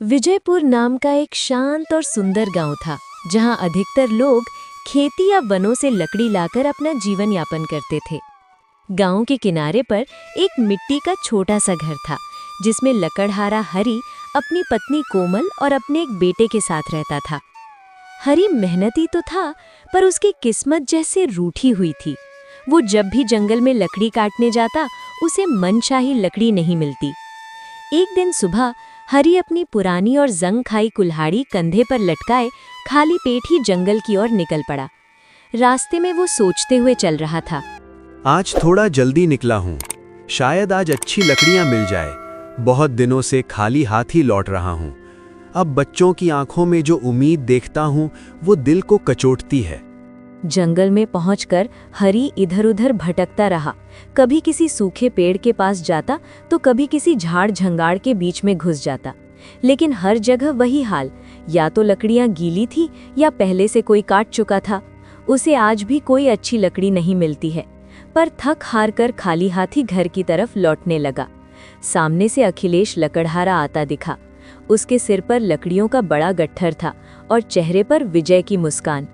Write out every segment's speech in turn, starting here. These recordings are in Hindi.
विजयपुर नाम का एक शांत और सुंदर गांव था, जहां अधिकतर लोग खेती या वनों से लकड़ी लाकर अपना जीवन यापन करते थे। गांव के किनारे पर एक मिट्टी का छोटा सा घर था, जिसमें लकड़हारा हरी अपनी पत्नी कोमल और अपने एक बेटे के साथ रहता था। हरी मेहनती तो था, पर उसकी किस्मत जैसे रूठी हुई थी। वो जब भी जंगल में लकड़ी काटने जाता, उसे मनचाही लकड़ी नहीं मिलती। एक दिन सुबह हरी अपनी पुरानी और जंग खाई कुल्हाड़ी कंधे पर लटकाए खाली पेट ही जंगल की ओर निकल पड़ा। रास्ते में वो सोचते हुए चल रहा था, आज थोड़ा जल्दी निकला हूँ, शायद आज अच्छी लकड़ियाँ मिल जाए। बहुत दिनों से खाली हाथ ही लौट रहा हूँ। अब बच्चों की आंखों में जो उम्मीद देखता हूँ, वो दिल को कचोटती है। जंगल में पहुंचकर हरी इधर-उधर भटकता रहा। कभी किसी सूखे पेड़ के पास जाता, तो कभी किसी झाड़ झंगाड़ के बीच में घुस जाता। लेकिन हर जगह वही हाल, या तो लकड़ियां गीली थी या पहले से कोई काट चुका था। उसे आज भी कोई अच्छी लकड़ी नहीं मिलती है, पर थक हार कर खाली हाथी घर की तरफ लौटने लगा। सामने से अखिलेश लकड़हारा आता दिखा। उसके सिर पर लकड़ियों का बड़ा गट्ठर था और चेहरे पर विजय की मुस्कान।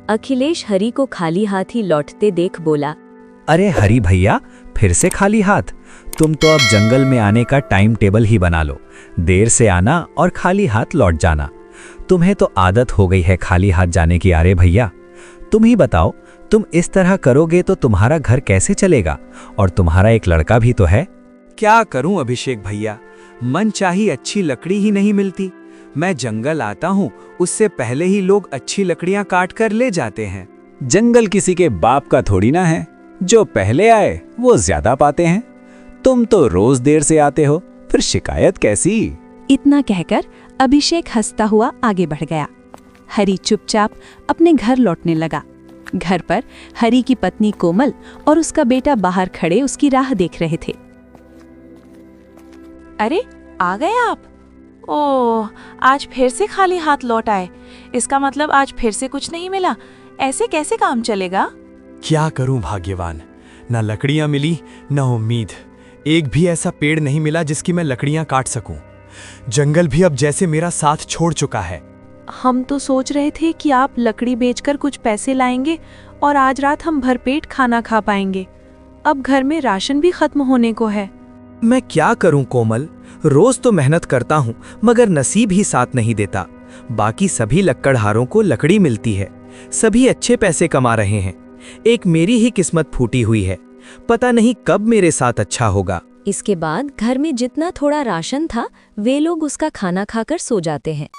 अखिलेश हरी को खाली हाथ ही लौटते देख बोला, अरे हरी भैया, फिर से खाली हाथ? तुम तो अब जंगल में आने का टाइम टेबल ही बना लो। देर से आना और खाली हाथ लौट जाना। तुम्हें तो आदत हो गई है खाली हाथ जाने की। अरे भैया, तुम ही बताओ, तुम इस तरह करोगे तो तुम्हारा घर कैसे चलेगा? और तुम्हारा एक लड़का भी तो है। क्या करूं अभिषेक भैया, मन चाही अच्छी लकड़ी ही नहीं मिलती। मैं जंगल आता हूं, उससे पहले ही लोग अच्छी लकड़ियां काट कर ले जाते हैं। जंगल किसी के बाप का थोड़ी ना है, जो पहले आए वो ज्यादा पाते हैं। तुम तो रोज देर से आते हो, फिर शिकायत कैसी? इतना कहकर अभिषेक हंसता हुआ आगे बढ़ गया। हरी चुपचाप अपने घर लौटने लगा। घर पर हरी की पत्नी कोमल और उसका बेटा बाहर खड़े उसकी राह देख रहे थे। अरे, आ गए आप? ओह, आज फिर से खाली हाथ लौट आए। इसका मतलब आज फिर से कुछ नहीं मिला। ऐसे कैसे काम चलेगा? क्या करूं भाग्यवान, ना लकड़ियां मिली ना उम्मीद। एक भी ऐसा पेड़ नहीं मिला जिसकी मैं लकड़ियां काट सकूं। जंगल भी अब जैसे मेरा साथ छोड़ चुका है। हम तो सोच रहे थे कि आप लकड़ी बेचकर कुछ पैसे लाएंगे और आज रात हम भरपेट खाना खा पाएंगे। अब घर में राशन भी खत्म होने को है। मैं क्या करूं कोमल, रोज तो मेहनत करता हूं, मगर नसीब ही साथ नहीं देता। बाकी सभी लकड़हारों को लकड़ी मिलती है, सभी अच्छे पैसे कमा रहे हैं। एक मेरी ही किस्मत फूटी हुई है। पता नहीं कब मेरे साथ अच्छा होगा। इसके बाद घर में जितना थोड़ा राशन था, वे लोग उसका खाना खाकर सो जाते हैं।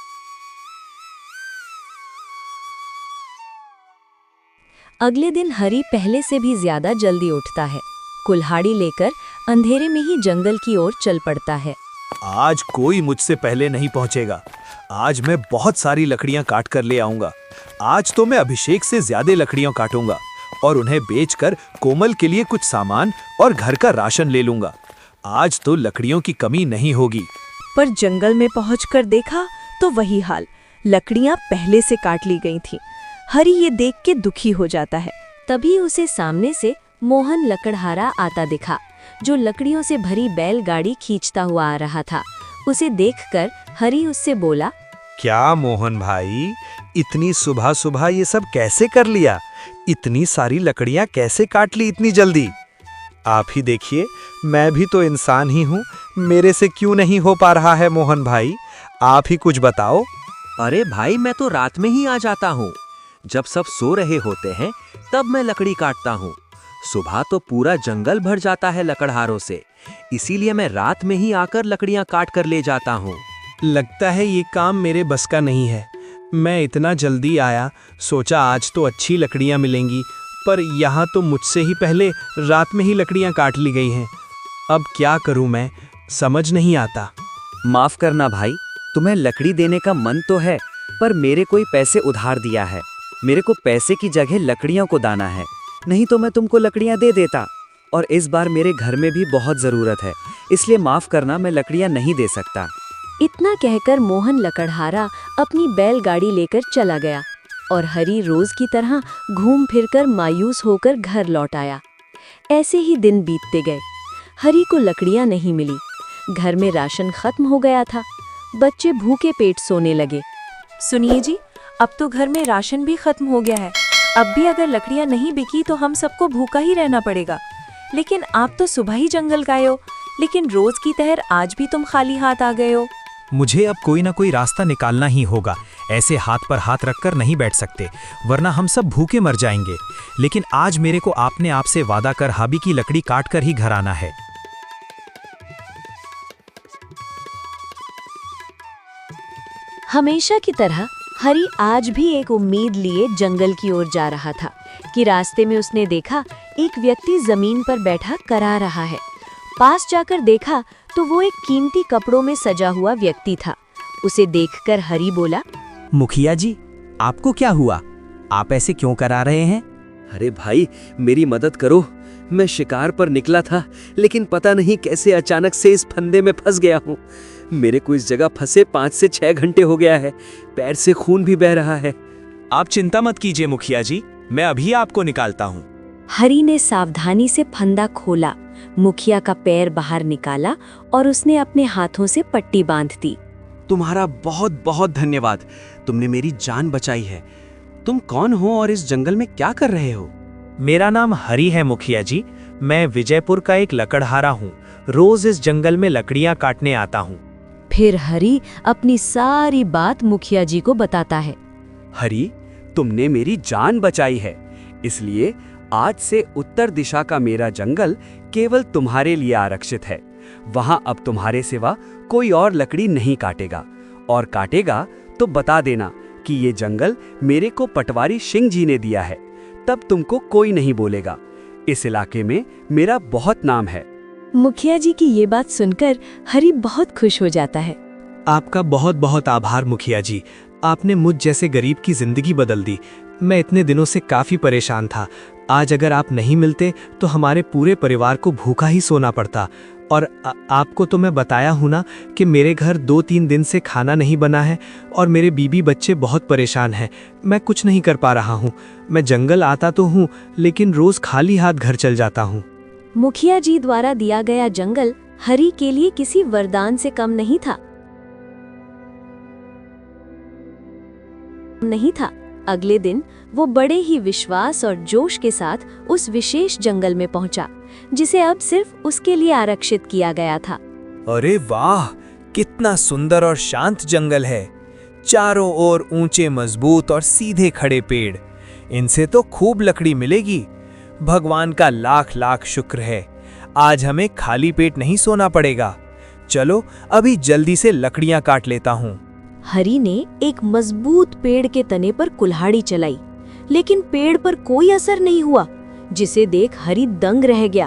अगले दिन हरी पहले से भी ज्यादा जल्दी उठता है। कुल्हाड़ी लेकर अंधेरे में ही जंगल की ओर चल पड़ता है। आज कोई मुझसे पहले नहीं पहुंचेगा। आज मैं बहुत सारी लकड़ियां काट कर ले आऊंगा। आज तो मैं अभिषेक से ज्यादा लकड़ियां काटूंगा और उन्हें बेचकर कोमल के लिए कुछ सामान और घर का राशन ले लूंगा। आज तो लकड़ियों की कमी नहीं होगी। पर जंगल में पहुंचकर देखा तो वही हाल, लकड़ियां पहले से काट ली गई थीं। हरी ये देख के दुखी हो जाता है। तभी उसे सामने से मोहन लकड़हारा आता दिखा, जो लकड़ियों से भरी बैलगाड़ी खींचता हुआ आ रहा था। उसे देखकर हरी उससे बोला, क्या मोहन भाई, इतनी सुबह सुबह ये सब कैसे कर लिया? इतनी सारी लकड़ियां कैसे काट ली इतनी जल्दी? आप ही देखिए, मैं भी तो इंसान ही हूँ। मेरे से क्यों नहीं हो पा रहा है मोहन भाई? आप ही कुछ बताओ। अरे भाई, मैं तो रात में ही आ जाता हूँ। जब सब सो रहे होते हैं तब मैं लकड़ी काटता हूँ। सुबह तो पूरा जंगल भर जाता है लकड़हारों से, इसीलिए मैं रात में ही आकर लकड़ियां काट कर ले जाता हूँ। लगता है ये काम मेरे बस का नहीं है। मैं इतना जल्दी आया, सोचा आज तो अच्छी लकड़ियां मिलेंगी, पर यहाँ तो मुझसे ही पहले रात में ही लकड़ियां काट ली गई हैं। अब क्या करूँ मैं, समझ नहीं आता। माफ करना भाई, तुम्हें लकड़ी देने का मन तो है, पर मेरे कोई पैसे उधार दिया है। मेरे को पैसे की जगह लकड़ियों को दाना है, नहीं तो मैं तुमको लकड़ियां दे देता। और इस बार मेरे घर में भी बहुत जरूरत है, इसलिए माफ करना, मैं लकड़ियां नहीं दे सकता। इतना कहकर मोहन लकड़हारा अपनी बैलगाड़ी लेकर चला गया और हरी रोज की तरह घूम फिरकर मायूस होकर घर लौट आया। ऐसे ही दिन बीतते गए। हरी को लकड़ियां नहीं मिली, घर में राशन खत्म हो गया था। बच्चे भूखे पेट सोने लगे। सुनिए जी, अब तो घर में राशन भी खत्म हो गया है। अब भी अगर लकड़ियां नहीं बिकी तो हम सबको भूखा ही रहना पड़ेगा। लेकिन आप तो सुबह ही जंगल गए हो, लेकिन रोज की तरह आज भी तुम खाली हाथ आ गए हो। मुझे अब कोई ना कोई रास्ता निकालना ही होगा। ऐसे हाथ पर हाथ रखकर नहीं बैठ सकते, वरना हम सब भूखे मर जाएंगे। लेकिन आज मेरे को आपने आपसे वादा कर हाबी की लकड़ी काट कर ही घर आना है। हमेशा की तरह हरी आज भी एक उम्मीद लिए जंगल की ओर जा रहा था कि रास्ते में उसने देखा एक व्यक्ति जमीन पर बैठा करा रहा है। पास जाकर देखा तो वो एक कीमती कपड़ों में सजा हुआ व्यक्ति था। उसे देखकर हरी बोला, मुखिया जी, आपको क्या हुआ? आप ऐसे क्यों करा रहे हैं? अरे भाई, मेरी मदद करो। मैं शिकार पर निकला था, लेकिन पता नहीं कैसे अचानक से इस फंदे में फंस गया हूँ। मेरे को इस जगह फंसे 5 से 6 घंटे हो गया है। पैर से खून भी बह रहा है। आप चिंता मत कीजिए मुखिया जी, मैं अभी आपको निकालता हूँ। हरी ने सावधानी से फंदा खोला, मुखिया का पैर बाहर निकाला और उसने अपने हाथों से पट्टी बांध दी। तुम्हारा बहुत बहुत धन्यवाद, तुमने मेरी जान बचाई है। तुम कौन हो और इस जंगल में क्या कर रहे हो? मेरा नाम हरी है मुखिया जी। मैं विजयपुर का एक लकड़हारा हूँ। रोज इस जंगल में लकड़ियाँ काटने आता हूँ। फिर हरी अपनी सारी बात मुखिया जी को बताता है। हरी, तुमने मेरी जान बचाई है, इसलिए आज से उत्तर दिशा का मेरा जंगल केवल तुम्हारे लिए आरक्षित है। वहां अब तुम्हारे सिवा कोई और लकड़ी नहीं काटेगा, और काटेगा तो बता देना कि ये जंगल मेरे को पटवारी सिंह जी ने दिया है। तब तुमको कोई नहीं बोलेगा। इस इलाके में मेरा बहुत नाम है। मुखिया जी की ये बात सुनकर हरी बहुत खुश हो जाता है। आपका बहुत बहुत आभार मुखिया जी, आपने मुझ जैसे गरीब की जिंदगी बदल दी। मैं इतने दिनों से काफी परेशान था। आज अगर आप नहीं मिलते तो हमारे पूरे परिवार को भूखा ही सोना पड़ता। और आपको तो मैं बताया हूँ ना कि मेरे घर 2-3 दिन से खाना नहीं बना है और मेरे बीबी बच्चे बहुत परेशान हैं। मैं कुछ नहीं कर पा रहा हूँ। मैं जंगल आता तो हूँ, लेकिन रोज खाली हाथ घर चल जाता हूँ। मुखिया जी द्वारा दिया गया जंगल हरी के लिए किसी वरदान से कम नहीं था। अगले दिन वो बड़े ही विश्वास और जोश के साथ उस विशेष जंगल में पहुंचा, जिसे अब सिर्फ उसके लिए आरक्षित किया गया था। अरे वाह, कितना सुंदर और शांत जंगल है। चारों ओर ऊंचे, मजबूत और सीधे खड़े पेड़। इनसे तो खूब लकड़ी मिलेगी। भगवान का लाख लाख शुक्र है, आज हमें खाली पेट नहीं सोना पड़ेगा। चलो अभी जल्दी से लकड़ियां काट लेता हूँ। हरी ने एक मजबूत पेड़ के तने पर कुल्हाड़ी चलाई, लेकिन पेड़ पर कोई असर नहीं हुआ, जिसे देख हरी दंग रह गया।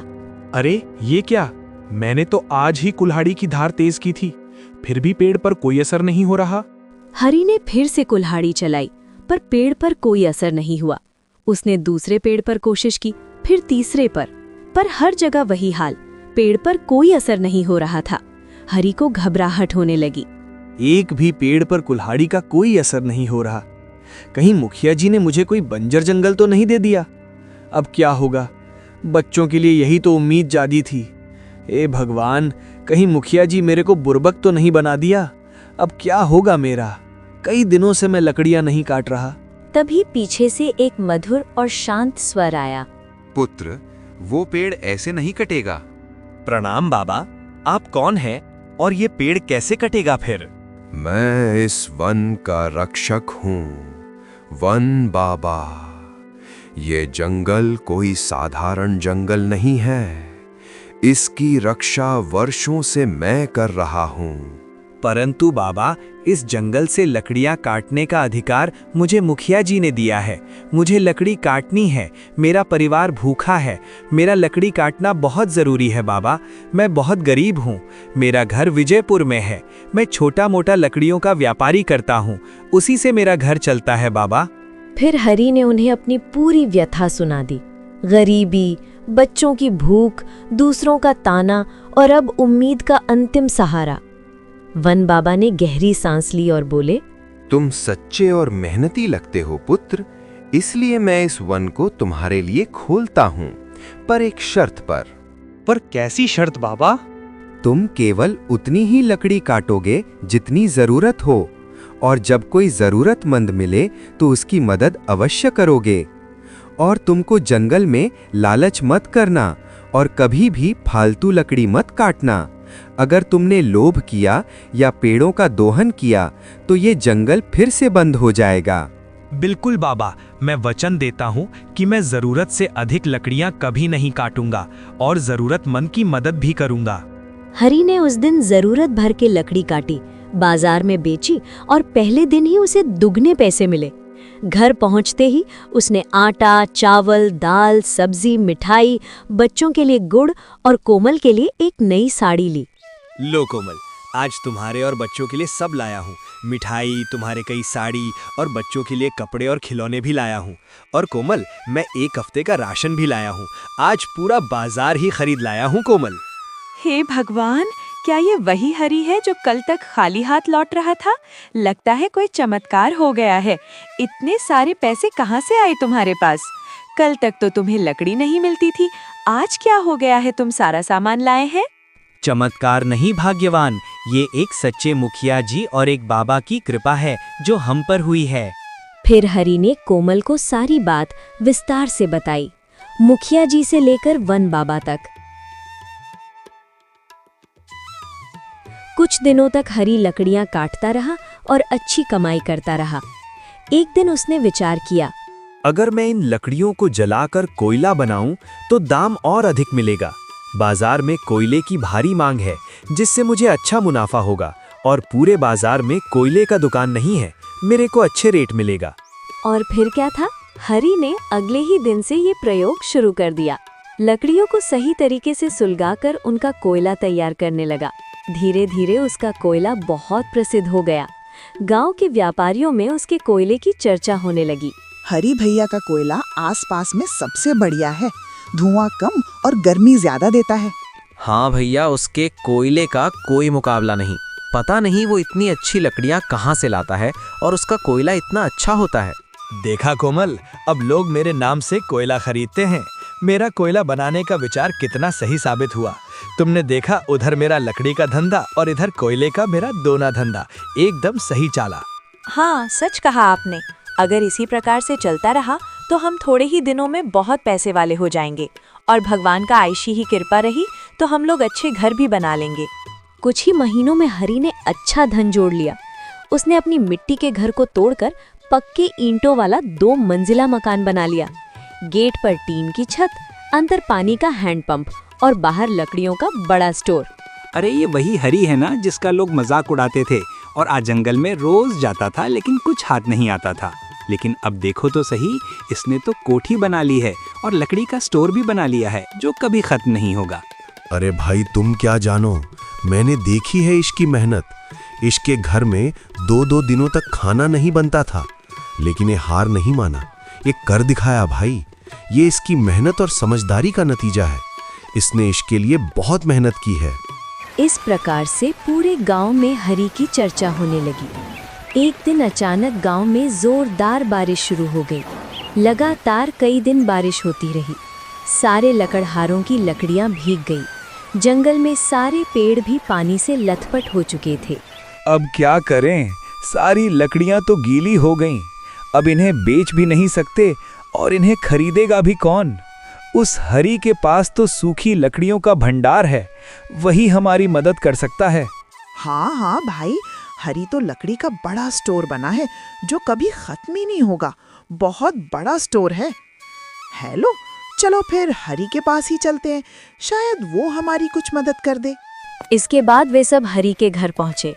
अरे ये क्या? मैंने तो आज ही कुल्हाड़ी की धार तेज की थी, फिर भी पेड़ पर कोई असर नहीं हो रहा। हरी ने फिर से कुल्हाड़ी चलाई, पर पेड़ पर कोई असर नहीं हुआ। उसने दूसरे पेड़ पर कोशिश की, फिर तीसरे पर हर जगह वही हाल, पेड़ पर कोई असर नहीं हो रहा था। हरी को घबराहट होने लगी। एक भी पेड़ पर कुल्हाड़ी का कोई असर नहीं हो रहा। कहीं मुखिया जी ने मुझे कोई बंजर जंगल तो नहीं दे दिया? अब क्या होगा? बच्चों के लिए यही तो उम्मीद जागी थी। ए भगवान, कहीं मुखिया जी मेरे को बुर्बक तो नहीं बना दिया? अब क्या होगा मेरा? कई दिनों से मैं लकड़ियां नहीं काट रहा। तभी पीछे से एक मधुर और शांत स्वर आया। पुत्र, वो पेड़ ऐसे नहीं कटेगा। प्रणाम बाबा, आप कौन हैं और ये पेड़ कैसे कटेगा फिर? मैं इस वन का रक्षक हूँ, वन बाबा। ये जंगल कोई साधारण जंगल नहीं है। इसकी रक्षा वर्षों से मैं कर रहा हूँ। परंतु बाबा, इस जंगल से लकड़ियां काटने का अधिकार मुझे मुखिया जी ने दिया है। मुझे लकड़ी काटनी है, मेरा परिवार भूखा है। मेरा लकड़ी काटना बहुत ज़रूरी है बाबा। मैं बहुत गरीब हूँ। मेरा घर विजयपुर में है। मैं छोटा मोटा लकड़ियों का व्यापारी करता हूँ, उसी से मेरा घर चलता है बाबा। फिर हरी ने उन्हें अपनी पूरी व्यथा सुना दी। गरीबी, बच्चों की भूख, दूसरों का ताना और अब उम्मीद का अंतिम सहारा। वन बाबा ने गहरी सांस ली और बोले, तुम सच्चे और मेहनती लगते हो पुत्र, इसलिए मैं इस वन को तुम्हारे लिए खोलता हूँ, पर एक शर्त पर। पर कैसी शर्त बाबा? तुम केवल उतनी ही लकड़ी काटोगे जितनी जरूरत हो, और जब कोई जरूरतमंद मिले तो उसकी मदद अवश्य करोगे। और तुमको जंगल में लालच मत करना और कभी भी फालतू लकड़ी मत काटना। अगर तुमने लोभ किया या पेड़ों का दोहन किया तो ये जंगल फिर से बंद हो जाएगा। बिल्कुल बाबा, मैं वचन देता हूँ कि मैं जरूरत से अधिक लकड़ियाँ कभी नहीं काटूंगा और जरूरतमंद की मदद भी करूंगा। हरी ने उस दिन जरूरत भर के लकड़ी काटी, बाजार में बेची और पहले दिन ही उसे दुगने पैसे मिले। घर पहुंचते ही उसने आटा, चावल, दाल, सब्जी, मिठाई, बच्चों के लिए गुड़ और कोमल के लिए एक नई साड़ी ली। लो कोमल, आज तुम्हारे और बच्चों के लिए सब लाया हूँ। मिठाई, तुम्हारे कई साड़ी और बच्चों के लिए कपड़े और खिलौने भी लाया हूँ। और कोमल, मैं 1 हफ्ते का राशन भी लाया हूँ। आज पूरा बाजार ही खरीद लाया हूँ कोमल। हे भगवान, क्या ये वही हरी है जो कल तक खाली हाथ लौट रहा था? लगता है कोई चमत्कार हो गया है। इतने सारे पैसे कहाँ से आए तुम्हारे पास? कल तक तो तुम्हें लकड़ी नहीं मिलती थी, आज क्या हो गया है तुम सारा सामान लाए हैं? चमत्कार नहीं भाग्यवान, ये एक सच्चे मुखिया जी और एक बाबा की कृपा है जो हम पर हुई है। फिर हरी ने कोमल को सारी बात विस्तार से बताई, मुखिया जी से लेकर वन बाबा तक। कुछ दिनों तक हरी लकड़ियां काटता रहा और अच्छी कमाई करता रहा। एक दिन उसने विचार किया, अगर मैं इन लकड़ियों को जलाकर कोयला बनाऊं तो दाम और अधिक मिलेगा। बाजार में कोयले की भारी मांग है, जिससे मुझे अच्छा मुनाफा होगा और पूरे बाजार में कोयले का दुकान नहीं है, मेरे को अच्छे रेट मिलेगा। और फिर क्या था, हरी ने अगले ही दिन से ये प्रयोग शुरू कर दिया। लकड़ियों को सही तरीके से सुलगाकर उनका कोयला तैयार करने लगा। धीरे धीरे उसका कोयला बहुत प्रसिद्ध हो गया। गांव के व्यापारियों में उसके कोयले की चर्चा होने लगी। हरी भैया का कोयला आसपास में सबसे बढ़िया है, धुआं कम और गर्मी ज्यादा देता है। हाँ भैया, उसके कोयले का कोई मुकाबला नहीं। पता नहीं वो इतनी अच्छी लकड़ियाँ कहाँ से लाता है और उसका कोयला इतना अच्छा होता है। देखा कोमल, अब लोग मेरे नाम से कोयला खरीदते हैं। मेरा कोयला बनाने का विचार कितना सही साबित हुआ। तुमने देखा, उधर मेरा लकड़ी का धंधा और इधर कोयले का मेरा दोना धंधा एकदम सही चाला। हाँ, सच कहा आपने। अगर इसी प्रकार से चलता रहा तो हम थोड़े ही दिनों में बहुत पैसे वाले हो जाएंगे और भगवान का आयशी ही कृपा रही तो हम लोग अच्छे घर भी बना लेंगे। कुछ ही महीनों में हरी ने अच्छा धन जोड़ लिया। उसने अपनी मिट्टी के घर को तोड़कर पक्के ईंटों वाला 2 मंजिला मकान बना लिया। गेट पर टीन की छत, अंदर पानी का हैंडपंप और बाहर लकड़ियों का बड़ा स्टोर। अरे ये वही हरी है ना जिसका लोग मजाक उड़ाते थे और आज जंगल में रोज जाता था लेकिन कुछ हाथ नहीं आता था। लेकिन अब देखो तो सही, इसने तो कोठी बना ली है और लकड़ी का स्टोर भी बना लिया है जो कभी खत्म नहीं होगा। अरे भाई, तुम क्या जानो, मैंने देखी है इसकी मेहनत। इसके घर में 2-2 दिनों तक खाना नहीं बनता था, लेकिन ये हार नहीं माना, ये कर दिखाया भाई। ये इसकी मेहनत और समझदारी का नतीजा है। इसने इसके लिए बहुत मेहनत की है। इस प्रकार से पूरे गांव में हरी की चर्चा होने लगी। एक दिन अचानक गांव में जोरदार बारिश शुरू हो गई। लगातार कई दिन बारिश होती रही। सारे लकड़हारों की लकड़ियां भीग गई। जंगल में सारे पेड़ भी पानी से लथपथ हो चुके थे। अब क्या करें, सारी लकड़ियां तो गीली हो गईं। अब इन्हें बेच भी नहीं सकते और इन्हें खरीदेगा भी कौन। उस हरी के पास तो सूखी लकड़ियों का भंडार है, वही हमारी मदद कर सकता है। हाँ हाँ भाई, हरी तो लकड़ी का बड़ा स्टोर बना है जो कभी खत्म ही नहीं होगा। बहुत बड़ा स्टोर है। हेलो, चलो फिर हरी के पास ही चलते हैं, शायद वो हमारी कुछ मदद कर दे। इसके बाद वे सब हरी के घर पहुंचे।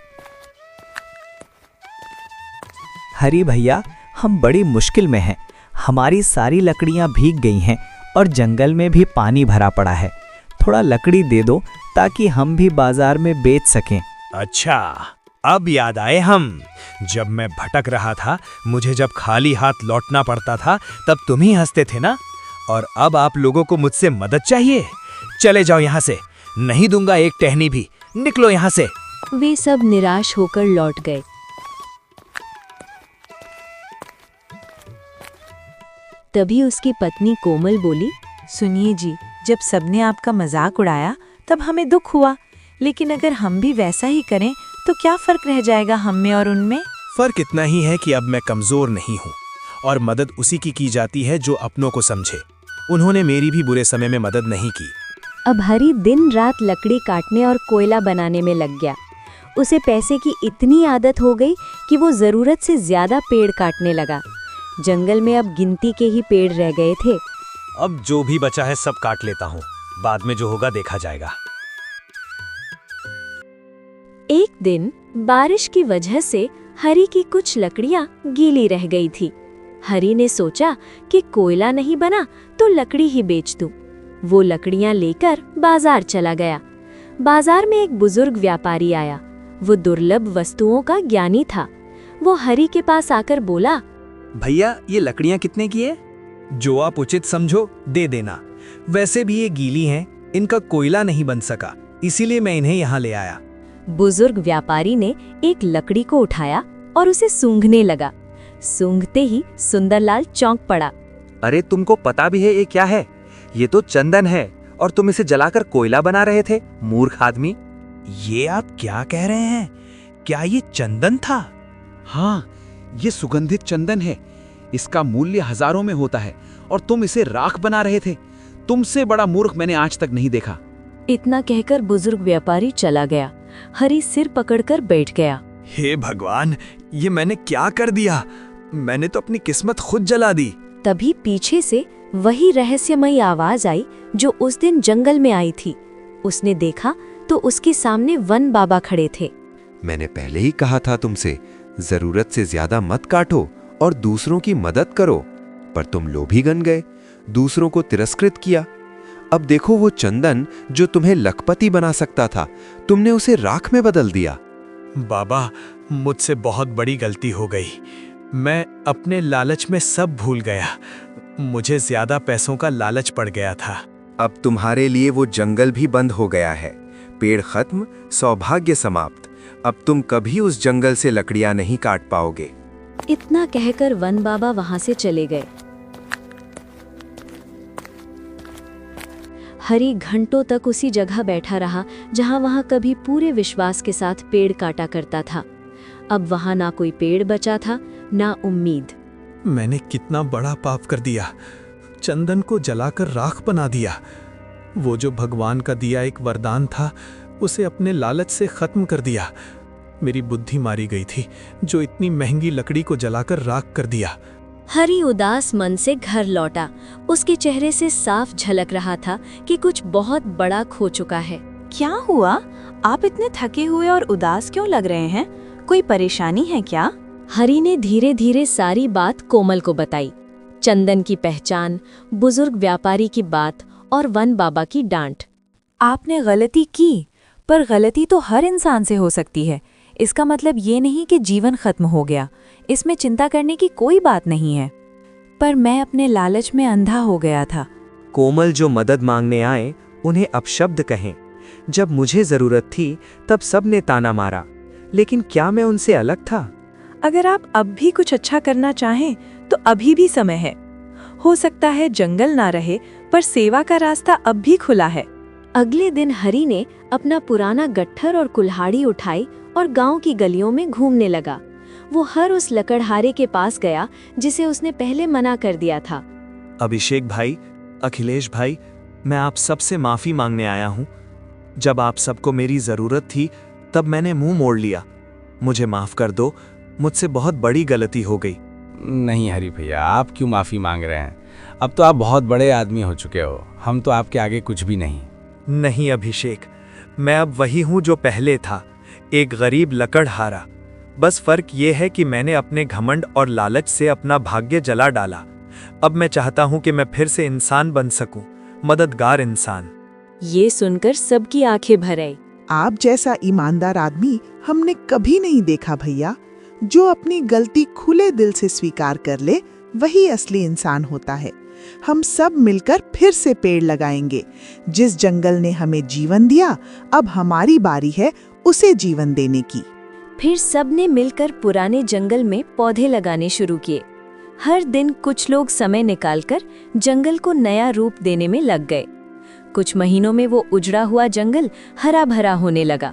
हरी भैया, हम बड़ी मुश्किल में हैं। हमारी सारी लकड़ियां भीग गई हैं और जंगल में भी पानी भरा पड़ा है। थोड़ा लकड़ी दे दो ताकि हम भी बाजार में बेच सकें। अच्छा, अब याद आए हम। जब मैं भटक रहा था, मुझे जब खाली हाथ लौटना पड़ता था, तब तुम ही हंसते थे ना। और अब आप लोगों को मुझसे मदद चाहिए। चले जाओ यहाँ से, नहीं दूंगा एक टहनी भी। निकलो यहाँ से। वे सब निराश होकर लौट गए। तभी उसकी पत्नी कोमल बोली, सुनिए जी, जब सबने आपका मजाक उड़ाया तब हमें दुख हुआ, लेकिन अगर हम भी वैसा ही करें तो क्या फर्क रह जाएगा हम में और उनमें? फर्क इतना ही है कि अब मैं कमजोर नहीं हूँ और मदद उसी की जाती है जो अपनों को समझे। उन्होंने मेरी भी बुरे समय में मदद नहीं की। अब हरी दिन रात लकड़ी काटने और कोयला बनाने में लग गया। उसे पैसे की इतनी आदत हो गई कि वो ज़रूरत से ज़्यादा पेड़ काटने लगा। जंगल में अब गिनती के ही पेड़ रह गए थे। अब जो भी बचा है सब काट लेता हूँ, बाद में जो होगा देखा जाएगा। एक दिन बारिश की वजह से हरी की कुछ लकड़ियां गीली रह गई थी। हरी ने सोचा कि कोयला नहीं बना तो लकड़ी ही बेच दूं। वो लकड़ियां लेकर बाजार चला गया। बाजार में एक बुजुर्ग व्यापारी आया। वो दुर्लभ वस्तुओं का ज्ञानी था। वो हरी के पास आकर बोला, भैया ये लकड़ियां कितने की है? जो आप उचित समझो दे देना। वैसे भी ये गीली हैं, इनका कोयला नहीं बन सका, इसीलिए मैं इन्हें यहाँ ले आया। बुजुर्ग व्यापारी ने एक लकड़ी को उठाया और उसे सूंघने लगा। सूंघते ही सुंदरलाल चौंक पड़ा। अरे तुमको पता भी है ये क्या है? ये तो चंदन है और तुम इसे जलाकर कोयला बना रहे थे, मूर्ख आदमी। ये आप क्या कह रहे हैं? क्या ये चंदन था? हाँ, ये सुगंधित चंदन है। इसका मूल्य हजारों में होता है और तुम इसे राख बना रहे थे। तुमसे बड़ा मूर्ख मैंने आज तक नहीं देखा। इतना कहकर बुजुर्ग व्यापारी चला गया। हरी सिर पकड़कर बैठ गया। हे भगवान, ये मैंने क्या कर दिया? मैंने तो अपनी किस्मत खुद जला दी। तभी पीछे से वही रहस्यमयी आवाज आई जो उस दिन जंगल में आई थी। उसने देखा तो उसके सामने वन बाबा खड़े थे। मैंने पहले ही कहा था तुमसे, जरूरत से ज्यादा मत काटो और दूसरों की मदद करो, पर तुम लोभी बन गए, दूसरों को तिरस्कृत किया। अब देखो वो चंदन जो तुम्हें लखपति बना सकता था, तुमने उसे राख में बदल दिया। बाबा, मुझसे बहुत बड़ी गलती हो गई। मैं अपने लालच में सब भूल गया। मुझे ज्यादा पैसों का लालच पड़ गया था। अब तुम्हारे लिए वो जंगल भी बंद हो गया है। पेड़ खत्म, सौभाग्य समाप्त। अब तुम कभी उस जंगल से लकड़ियां नहीं काट पाओगे। इतना कहकर वन बाबा वहां से चले गए। हरी घंटों तक उसी जगह बैठा रहा जहां वहां कभी पूरे विश्वास के साथ पेड़ काटा करता था। अब वहां ना कोई पेड़ बचा था, ना उम्मीद। मैंने कितना बड़ा पाप कर दिया। चंदन को जलाकर राख बना दिया। वो जो भगवान का दिया एक वरदान था, उसे अपने लालच से खत्म कर दिया। मेरी बुद्धि मारी गई थी जो इतनी महंगी लकड़ी को जलाकर राख कर दिया। हरी उदास मन से घर लौटा। उसके चेहरे से साफ झलक रहा था कि कुछ बहुत बड़ा खो चुका है। क्या हुआ? आप इतने थके हुए और उदास क्यों लग रहे हैं? कोई परेशानी है क्या? हरी ने धीरे धीरे सारी बात कोमल को बताई। चंदन की पहचान, बुजुर्ग व्यापारी की बात और वन बाबा की डांट। आपने गलती की, पर गलती तो हर इंसान से हो सकती है। इसका मतलब ये नहीं कि जीवन खत्म हो गया। इसमें चिंता करने की कोई बात नहीं है। पर मैं अपने लालच में अंधा हो गया था। कोमल जो मदद मांगने आए उन्हें अपशब्द कहें। जब मुझे जरूरत थी तब सबने ताना मारा, लेकिन क्या मैं उनसे अलग था? अगर आप अब भी कुछ अच्छा करना चाहें तो अभी भी समय है। हो सकता है जंगल ना रहे, पर सेवा का रास्ता अब भी खुला है। अगले दिन हरी ने अपना पुराना गट्ठर और कुल्हाड़ी उठाई और गांव की गलियों में घूमने लगा। वो हर उस लकड़हारे के पास गया जिसे उसने पहले मना कर दिया था। अभिषेक भाई, अखिलेश भाई, मैं आप सबसे माफी मांगने आया हूँ। जब आप सबको मेरी जरूरत थी तब मैंने मुंह मोड़ लिया। मुझे माफ कर दो, मुझसे बहुत बड़ी गलती हो गई। नहीं हरी भैया, आप क्यों माफी मांग रहे हैं? अब तो आप बहुत बड़े आदमी हो चुके हो। हम तो आपके आगे कुछ भी नहीं। नहीं अभिषेक, मैं अब वही हूँ जो पहले था, एक गरीब लकड़हारा। बस फर्क ये है कि मैंने अपने घमंड और लालच से अपना भाग्य जला डाला। अब मैं चाहता हूँ कि मैं फिर से इंसान बन सकूं, मददगार इंसान। ये सुनकर सबकी आंखें भर आई। आप जैसा ईमानदार आदमी हमने कभी नहीं देखा भैया। जो अपनी गलती खुले दिल से स्वीकार कर ले, वही असली इंसान होता है। हम सब मिलकर फिर से पेड़ लगाएंगे। जिस जंगल ने हमें जीवन दिया, अब हमारी बारी है उसे जीवन देने की। फिर सबने मिलकर पुराने जंगल में पौधे लगाने शुरू किए। हर दिन कुछ लोग समय निकालकर जंगल को नया रूप देने में लग गए। कुछ महीनों में वो उजड़ा हुआ जंगल हरा भरा होने लगा।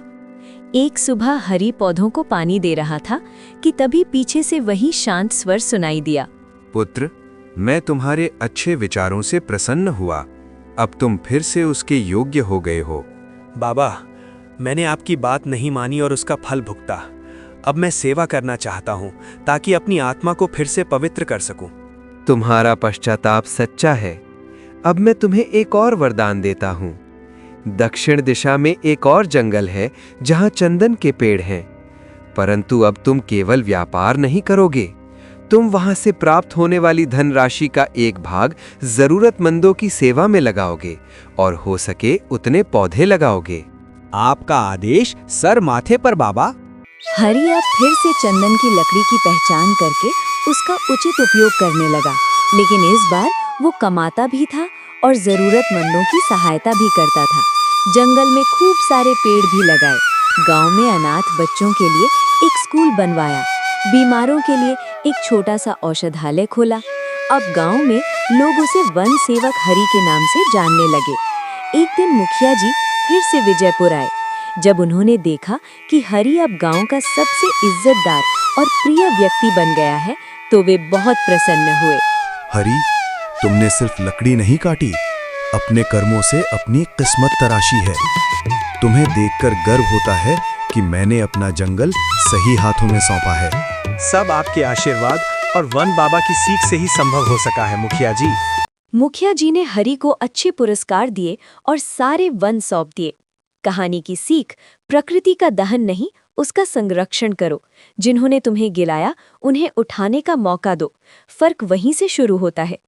एक सुबह हरी पौधों को पानी दे रहा था कि तभी पीछे से वही शांत स्वर सुनाई दिया। पुत्र, मैं तुम्हारे अच्छे विचारों से प्रसन्न हुआ। अब तुम फिर से उसके योग्य हो गए हो। बाबा, मैंने आपकी बात नहीं मानी और उसका फल भुगता। अब मैं सेवा करना चाहता हूँ ताकि अपनी आत्मा को फिर से पवित्र कर सकूं। तुम्हारा पश्चाताप सच्चा है। अब मैं तुम्हें एक और वरदान देता हूँ। दक्षिण दिशा में एक और जंगल है जहाँ चंदन के पेड़ हैं, परंतु अब तुम केवल व्यापार नहीं करोगे। तुम वहां से प्राप्त होने वाली धनराशि का एक भाग जरूरतमंदों की सेवा में लगाओगे और हो सके उतने पौधे लगाओगे। आपका आदेश सर माथे पर बाबा। हरी अब फिर से चंदन की लकड़ी की पहचान करके उसका उचित उपयोग करने लगा, लेकिन इस बार वो कमाता भी था और जरूरतमंदों की सहायता भी करता था। जंगल में खूब सारे पेड़ भी लगाए, गांव में अनाथ बच्चों के लिए एक स्कूल बनवाया, बीमारों के लिए एक छोटा सा औषधालय खोला। अब गांव में लोग उसे वन सेवक हरी के नाम से जानने लगे। एक दिन मुखिया जी फिर से विजयपुर आए। जब उन्होंने देखा कि हरी अब गांव का सबसे इज्जतदार और प्रिय व्यक्ति बन गया है, तो वे बहुत प्रसन्न हुए। हरी, तुमने सिर्फ लकड़ी नहीं काटी, अपने कर्मों से अपनी किस्मत तराशी है। तुम्हें देखकर गर्व होता है कि मैंने अपना जंगल सही हाथों में सौंपा है। सब आपके आशीर्वाद और वन बाबा की सीख से ही संभव हो सका है मुखिया जी। मुखिया जी ने हरी को अच्छे पुरस्कार दिए और सारे वन सौंप दिए। कहानी की सीख, प्रकृति का दहन नहीं, उसका संरक्षण करो। जिन्होंने तुम्हें गिराया उन्हें उठाने का मौका दो। फर्क वहीं से शुरू होता है।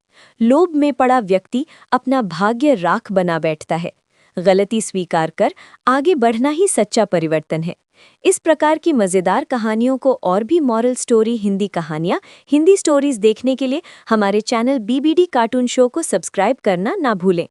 लोभ में पड़ा व्यक्ति अपना भाग्य राख बना बैठता है। गलती स्वीकार कर आगे बढ़ना ही सच्चा परिवर्तन है। इस प्रकार की मज़ेदार कहानियों को और भी मॉरल स्टोरी हिंदी कहानियाँ, हिंदी स्टोरीज देखने के लिए हमारे चैनल BBD कार्टून शो को सब्सक्राइब करना ना भूलें।